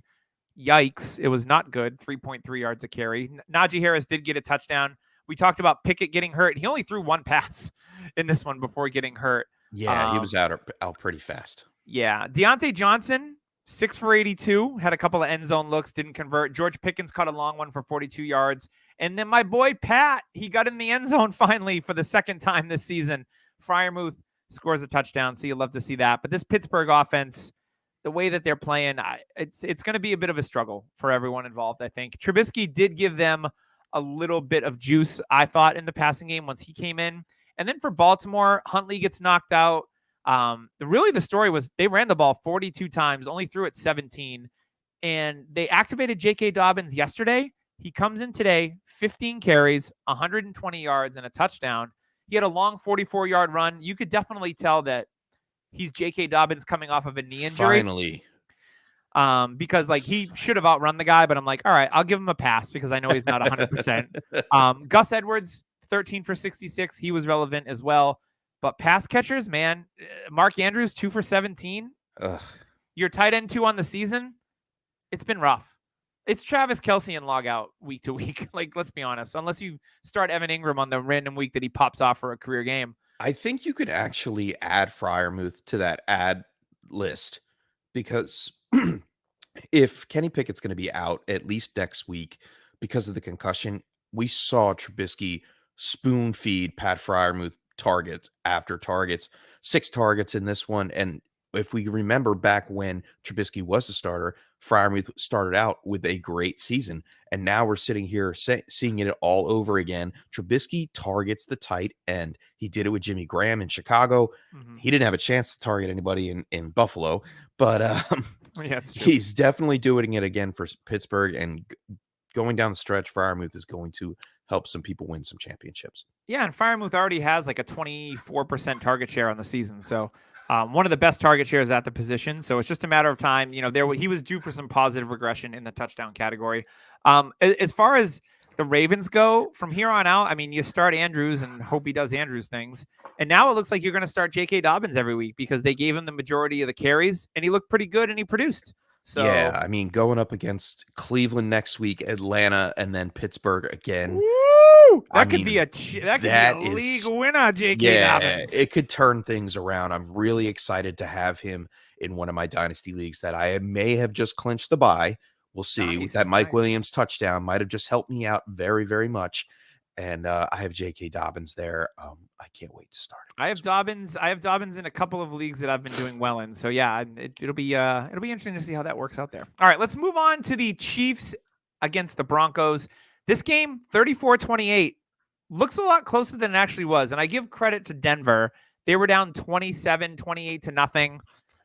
Yikes. It was not good. 3.3 yards a carry. Najee Harris did get a touchdown. We talked about Pickett getting hurt. He only threw 1 pass in this one before getting hurt. Yeah, he was out pretty fast. Yeah. Deontay Johnson, 6 for 82, had a couple of end zone looks, didn't convert. George Pickens caught a long one for 42 yards. And then my boy Pat, he got in the end zone finally for the second time this season. Freiermuth scores a touchdown, so you'll love to see that. But this Pittsburgh offense, the way that they're playing, it's going to be a bit of a struggle for everyone involved, I think. Trubisky did give them a little bit of juice, I thought, in the passing game once he came in. And then for Baltimore, Huntley gets knocked out. Really, the story was they ran the ball 42 times, only threw it 17. And they activated J.K. Dobbins yesterday. He comes in today, 15 carries, 120 yards, and a touchdown. He had a long 44-yard run. You could definitely tell that he's J.K. Dobbins coming off of a knee injury. Finally. Because like he should have outrun the guy, but I'm like, all right, I'll give him a pass because I know he's not 100%. Gus Edwards, 13 for 66. He was relevant as well. But pass catchers, man, Mark Andrews, 2 for 17. Ugh. Your tight end 2 on the season. It's been rough. It's Travis Kelce and log out week to week. Like, let's be honest. Unless you start Evan Ingram on the random week that he pops off for a career game. I think you could actually add Freiermuth to that ad list because if Kenny Pickett's going to be out at least next week because of the concussion, we saw Trubisky spoon feed Pat Freiermuth targets after targets, 6 targets in this one. And if we remember back when Trubisky was the starter, Freiermuth started out with a great season. And now we're sitting here seeing it all over again. Trubisky targets the tight end. He did it with Jimmy Graham in Chicago. Mm-hmm. He didn't have a chance to target anybody in Buffalo, but yeah, it's true. He's definitely doing it again for Pittsburgh. And going down the stretch, Freiermuth is going to help some people win some championships. Yeah, and Freiermuth already has like a 24% target share on the season. So one of the best target shares at the position. So it's just a matter of time. You know, he was due for some positive regression in the touchdown category. As far as the Ravens go, from here on out, I mean, you start Andrews and hope he does Andrews things. And now it looks like you're going to start J.K. Dobbins every week because they gave him the majority of the carries and he looked pretty good and he produced. So yeah, I mean, going up against Cleveland next week, Atlanta, and then Pittsburgh again. Woo! That could be a league winner, J.K. Dobbins. It could turn things around. I'm really excited to have him in one of my dynasty leagues that I may have just clinched the bye. We'll see. Nice, that Mike Williams touchdown might have just helped me out very, very much. And I have J.K. Dobbins there. I can't wait to start it. I have Dobbins in a couple of leagues that I've been doing well in. So yeah, it'll be interesting to see how that works out there. All right, let's move on to the Chiefs against the Broncos. This game, 34-28, looks a lot closer than it actually was. And I give credit to Denver. They were down 27-28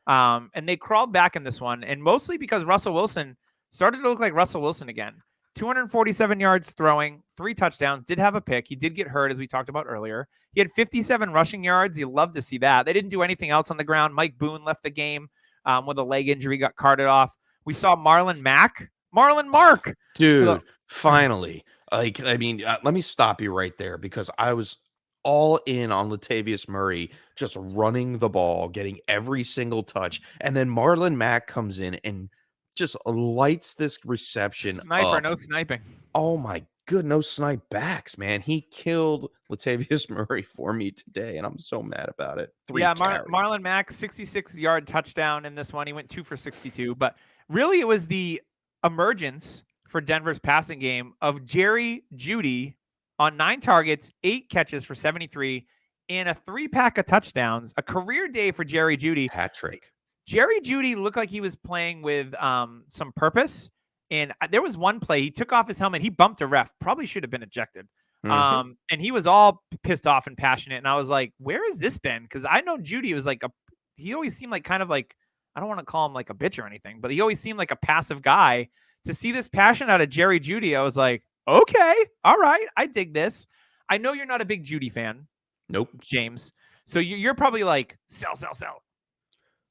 and they crawled back in this one. And mostly because Russell Wilson started to look like Russell Wilson again. 247 yards throwing, 3 touchdowns, did have a pick. He did get hurt, as we talked about earlier. He had 57 rushing yards. You love to see that. They didn't do anything else on the ground. Mike Boone left the game with a leg injury, got carted off. We saw Marlin Mark. Dude, finally. Like, I mean, let me stop you right there because I was all in on Latavius Murray just running the ball, getting every single touch. And then Marlon Mack comes in and just lights this reception up. No sniping. Oh my good, no snipe backs, man. He killed Latavius Murray for me today, and I'm so mad about it. Marlon Mack, 66-yard touchdown in this one. He went 2 for 62, but really it was the emergence for Denver's passing game of Jerry Jeudy on 9 targets, 8 catches for 73, and a 3-pack of touchdowns. A career day for Jerry Jeudy. Hat trick. Jerry Jeudy looked like he was playing with some purpose. And there was one play, he took off his helmet. He bumped a ref, probably should have been ejected. Mm-hmm. And he was all pissed off and passionate. And I was like, where has this been? Because I know Jeudy was like he always seemed like kind of like, I don't want to call him like a bitch or anything, but he always seemed like a passive guy. To see this passion out of Jerry Jeudy, I was like, okay, all right, I dig this. I know you're not a big Jeudy fan. Nope. James. So you're probably like, sell.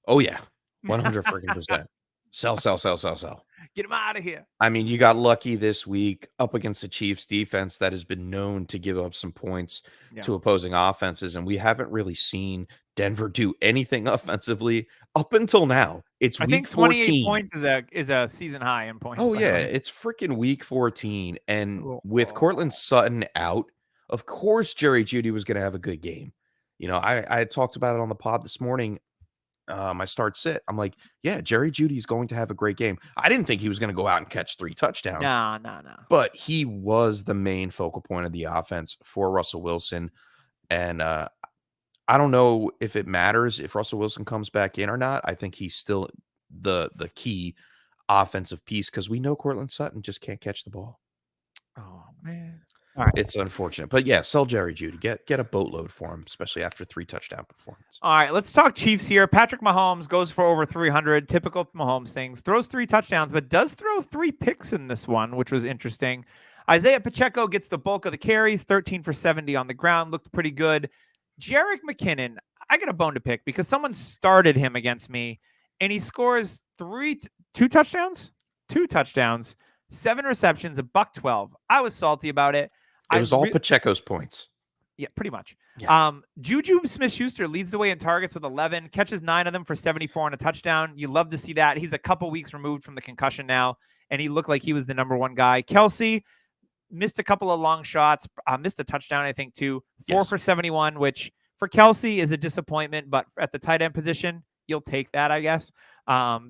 Oh, yeah. 100%. Sell. Get him out of here. I mean, you got lucky this week up against the Chiefs defense that has been known to give up some points to opposing offenses. And we haven't really seen Denver do anything offensively up until now. I think 28 14. points is a season high in points. Oh, yeah. It's freaking week 14. And with Cortland Sutton out, of course, Jerry Jeudy was going to have a good game. You know, I had talked about it on the pod this morning. My start sit. I'm like, yeah, Jerry Jeudy is going to have a great game. I didn't think he was going to go out and catch 3 touchdowns. No. But he was the main focal point of the offense for Russell Wilson. And I don't know if it matters if Russell Wilson comes back in or not. I think he's still the key offensive piece because we know Cortland Sutton just can't catch the ball. Oh, man. All right. It's unfortunate. But yeah, sell Jerry Jeudy. Get a boatload for him, especially after 3 touchdown performance. All right, let's talk Chiefs here. Patrick Mahomes goes for over 300. Typical Mahomes things. Throws 3 touchdowns, but does throw 3 picks in this one, which was interesting. Isaiah Pacheco gets the bulk of the carries, 13 for 70 on the ground. Looked pretty good. Jerick McKinnon, I got a bone to pick because someone started him against me, and he scores 2 touchdowns? 2 touchdowns, 7 receptions, $112. I was salty about it. It was all Pacheco's points. Yeah, pretty much. Yeah. Juju Smith-Schuster leads the way in targets with 11, catches 9 of them for 74 and a touchdown. You love to see that. He's a couple weeks removed from the concussion now, and he looked like he was the number 1 guy. Kelsey missed a couple of long shots, missed a touchdown, I think, too. 4 for 71, which for Kelsey is a disappointment, but at the tight end position, you'll take that, I guess,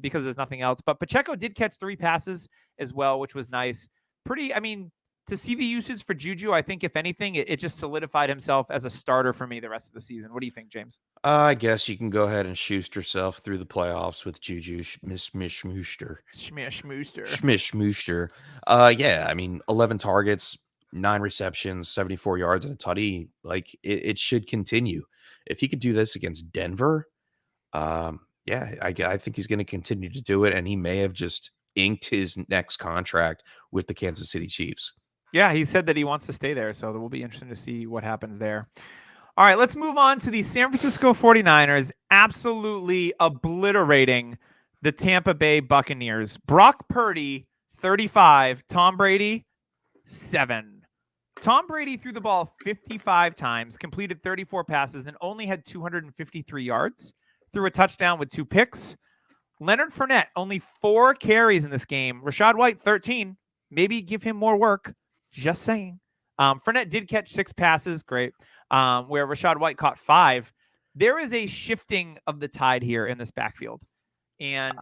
because there's nothing else. But Pacheco did catch 3 passes as well, which was nice. To see the usage for Juju, I think if anything, it just solidified himself as a starter for me the rest of the season. What do you think, James? I guess you can go ahead and Schuster yourself through the playoffs with Juju Schmish-Schmooster. Schmish-Schmooster. Yeah, I mean, 11 targets, 9 receptions, 74 yards and a tutty. Like, it should continue. If he could do this against Denver, yeah, I think he's going to continue to do it, and he may have just inked his next contract with the Kansas City Chiefs. Yeah, he said that he wants to stay there, so it will be interesting to see what happens there. All right, let's move on to the San Francisco 49ers absolutely obliterating the Tampa Bay Buccaneers. Brock Purdy, 35. Tom Brady, 7. Tom Brady threw the ball 55 times, completed 34 passes, and only had 253 yards. Threw a touchdown with 2 picks. Leonard Fournette, only 4 carries in this game. Rachaad White, 13. Maybe give him more work. Just saying. Fournette did catch 6 passes. Great. Where Rachaad White caught 5. There is a shifting of the tide here in this backfield. And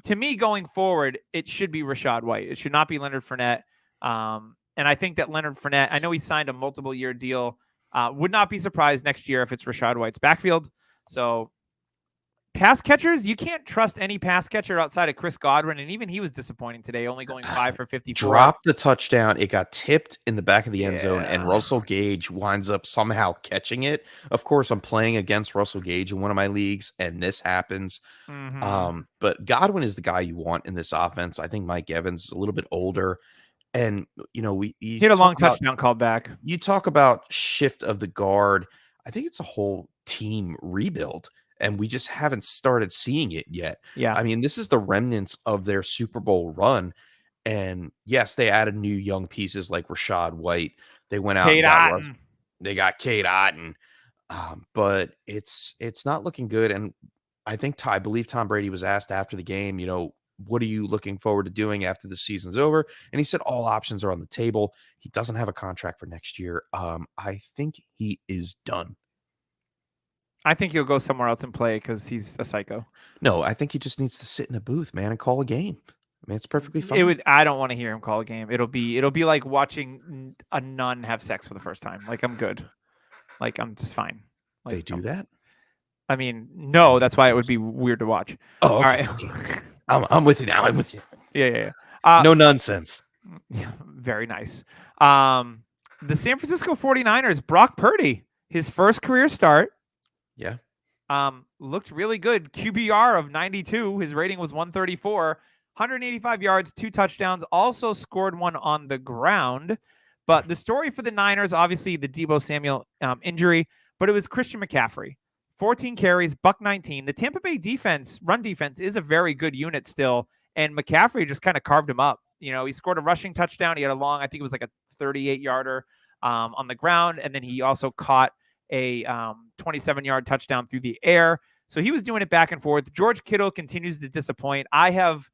to me, going forward, it should be Rachaad White. It should not be Leonard Fournette. And I think that Leonard Fournette, I know he signed a multiple-year deal. Would not be surprised next year if it's Rachaad White's backfield. So pass catchers, you can't trust any pass catcher outside of Chris Godwin, and even he was disappointing today, only going 5 for 54. Dropped the touchdown. It got tipped in the back of the end zone, and Russell Gage winds up somehow catching it. Of course, I'm playing against Russell Gage in one of my leagues, and this happens. But Godwin is the guy you want in this offense. I think Mike Evans is a little bit older, and he had a long touchdown called back. You talk about shift of the guard. I think it's a whole team rebuild. And we just haven't started seeing it yet. Yeah. I mean, this is the remnants of their Super Bowl run. And yes, they added new young pieces like Rachaad White. They went out and they got Cade Otton. But it's not looking good. And I believe Tom Brady was asked after the game, what are you looking forward to doing after the season's over? And he said all options are on the table. He doesn't have a contract for next year. I think he is done. I think he'll go somewhere else and play because he's a psycho. No, I think he just needs to sit in a booth, man, and call a game. I mean, it's perfectly fine. I don't want to hear him call a game. It'll be like watching a nun have sex for the first time. Like, I'm good. Like, I'm just fine. Like, they do that? I mean, no, that's why it would be weird to watch. Oh, okay. All right. I'm with you now. I'm with you. Yeah. No nonsense. Yeah, very nice. The San Francisco 49ers, Brock Purdy, his first career start. Yeah. Looked really good. QBR of 92. His rating was 134. 185 yards, 2 touchdowns. Also scored 1 on the ground. But the story for the Niners, obviously the Deebo Samuel injury, but it was Christian McCaffrey. 14 carries, $119. The Tampa Bay run defense, is a very good unit still, and McCaffrey just kind of carved him up. He scored a rushing touchdown. He had a long, I think it was like a 38-yarder on the ground, and then he also caught a 27-yard touchdown through the air. So he was doing it back and forth. George Kittle continues to disappoint. I have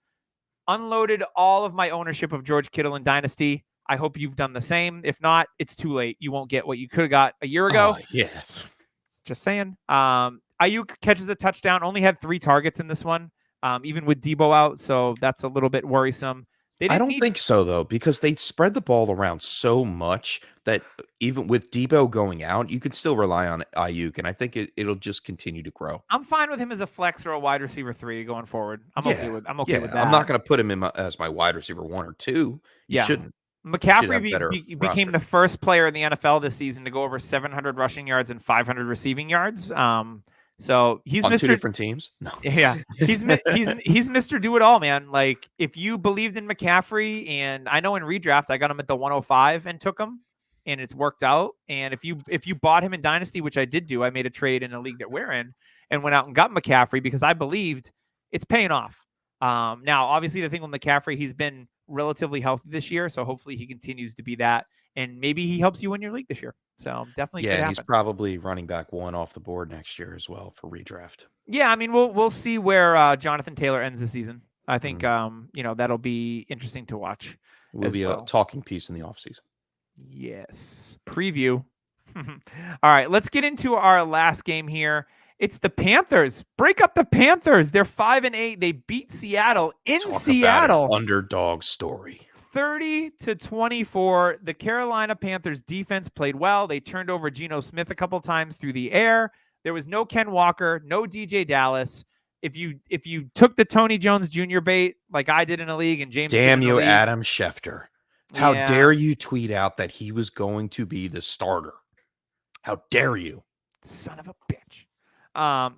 unloaded all of my ownership of George Kittle in Dynasty. I hope you've done the same. If not, it's too late. You won't get what you could have got a year ago. Yes. Just saying. Ayuk catches a touchdown, only had 3 targets in this one, even with Deebo out. So that's a little bit worrisome. I don't think so, though, because they spread the ball around so much that even with Deebo going out, you could still rely on Ayuk, and I think it'll just continue to grow. I'm fine with him as a flex or a wide receiver 3 going forward. I'm okay with that. I'm not going to put him in as my wide receiver 1 or 2. You shouldn't. McCaffrey better became roster. the first player in the NFL this season to go over 700 rushing yards and 500 receiving yards. So he's On Mr. two different teams. No. Yeah, he's Mr. Do It All, man. Like if you believed in McCaffrey, and I know in redraft I got him at the 105 and took him, and it's worked out. And if you bought him in Dynasty, which I did do, I made a trade in a league that we're in and went out and got McCaffrey because I believed it's paying off. Now, obviously, the thing with McCaffrey, he's been relatively healthy this year, so hopefully he continues to be that, and maybe he helps you win your league this year. So definitely, yeah, could and happen. he's probably running back 1 off the board next year as well for redraft. Yeah, I mean, we'll see where Jonathan Taylor ends the season. I think that'll be interesting to watch. Will be well. a talking piece in the offseason. Yes. Preview. All right, let's get into our last game here. It's the Panthers. Break up the Panthers. They're 5-8. They beat Seattle in Seattle. About an underdog story. 30-24. The Carolina Panthers defense played well. They turned over Geno Smith a couple times through the air. There was no Ken Walker, no DJ Dallas. If you took the Tony Jones Jr. bait like I did in a league and James, damn you, Adam Schefter. How Yeah. dare you tweet out that he was going to be the starter? How dare you? Son of a bitch.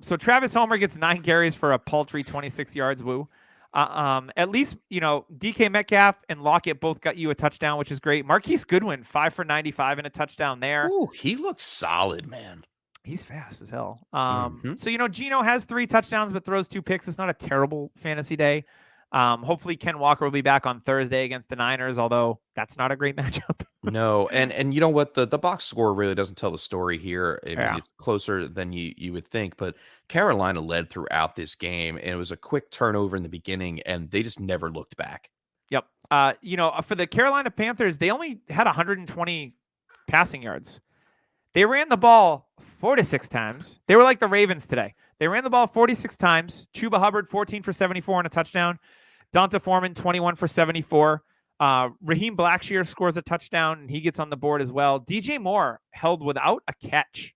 So Travis Homer gets 9 carries for a paltry 26 yards. Woo. At least, DK Metcalf and Lockett both got you a touchdown, which is great. Marquise Goodwin, 5 for 95 and a touchdown there. Ooh, he looks solid, man. He's fast as hell. So, Geno has 3 touchdowns, but throws 2 picks. It's not a terrible fantasy day. Hopefully Ken Walker will be back on Thursday against the Niners, although that's not a great matchup. No, and you know what? The box score really doesn't tell the story here. I mean, Yeah. it's closer than you would think, but Carolina led throughout this game, and it was a quick turnover in the beginning, and they just never looked back. Yep. For the Carolina Panthers, they only had 120 passing yards. They ran the ball 46 times. They were like the Ravens today. They ran the ball 46 times. Chuba Hubbard, 14 for 74 and a touchdown. Donta Foreman, 21 for 74. Raheem Blackshear scores a touchdown, and he gets on the board as well. DJ Moore held without a catch.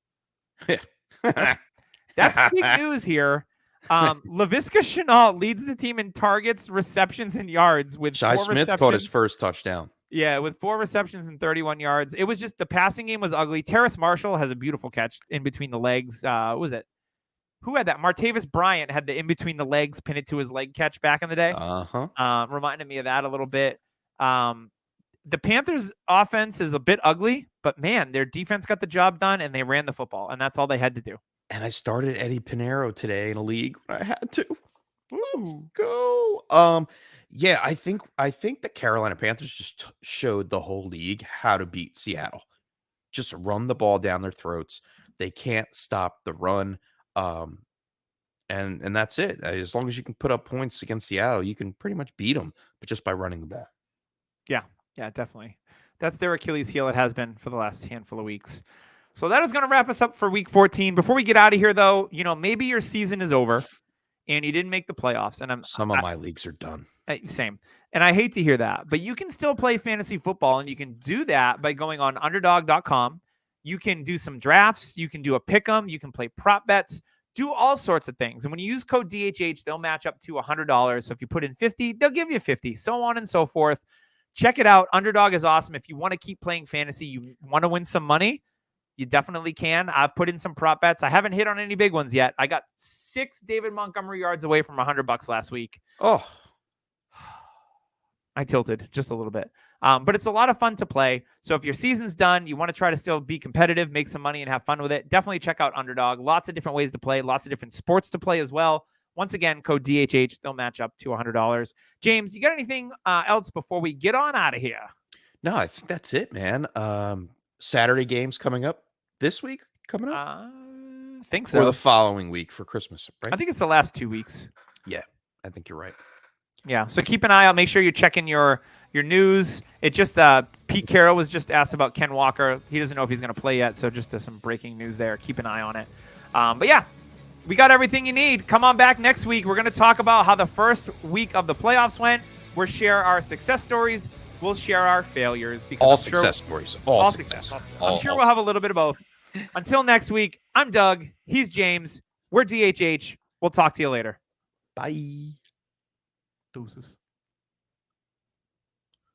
That's big news here. Laviska Shenault leads the team in targets, receptions, and yards with Shi 4 Smith receptions. caught his first touchdown. Yeah, with 4 receptions and 31 yards. It was just the passing game was ugly. Terrace Marshall has a beautiful catch in between the legs. What was it? Who had that? Martavis Bryant had the in between the legs, pin it to his leg catch back in the day. Reminded me of that a little bit. The Panthers offense is a bit ugly, but man, their defense got the job done and they ran the football, and that's all they had to do. And I started Eddie Pinheiro today in a league when I had to. Let's Ooh. go. Yeah, I think the Carolina Panthers just showed the whole league how to beat Seattle. Just run the ball down their throats. They can't stop the run. And that's it. As long as you can put up points against Seattle, you can pretty much beat them, but just by running the ball. Yeah, definitely. That's their Achilles heel. It has been for the last handful of weeks. So that is going to wrap us up for week 14. Before we get out of here, though, maybe your season is over and you didn't make the playoffs. And some of my leagues are done. Same. And I hate to hear that, but you can still play fantasy football, and you can do that by going on underdog.com. You can do some drafts. You can do a pick 'em. You can play prop bets, do all sorts of things. And when you use code DHH, they'll match up to $100. So if you put in 50, they'll give you 50, so on and so forth. Check it out. Underdog is awesome. If you want to keep playing fantasy, you want to win some money, you definitely can. I've put in some prop bets. I haven't hit on any big ones yet. I got 6 David Montgomery yards away from $100 last week. Oh, I tilted just a little bit. But it's a lot of fun to play. So if your season's done, you want to try to still be competitive, make some money, and have fun with it, definitely check out Underdog. Lots of different ways to play, lots of different sports to play as well. Once again, code DHH, they'll match up to $100. James, you got anything else before we get on out of here? No, I think that's it, man. Saturday games coming up this week, coming up? I think so. Or the following week for Christmas, right? I think it's the last 2 weeks. Yeah, I think you're right. Yeah, so keep an eye out. Make sure you're checking your news. It just Pete Carroll was just asked about Ken Walker. He doesn't know if he's going to play yet, so just some breaking news there. Keep an eye on it. But yeah, we got everything you need. Come on back next week. We're going to talk about how the first week of the playoffs went. We'll share our success stories. We'll share our failures. All success stories. All success. I'm sure we'll have a little bit of both. Until next week, I'm Doug. He's James. We're DHH. We'll talk to you later. Bye. Deuces.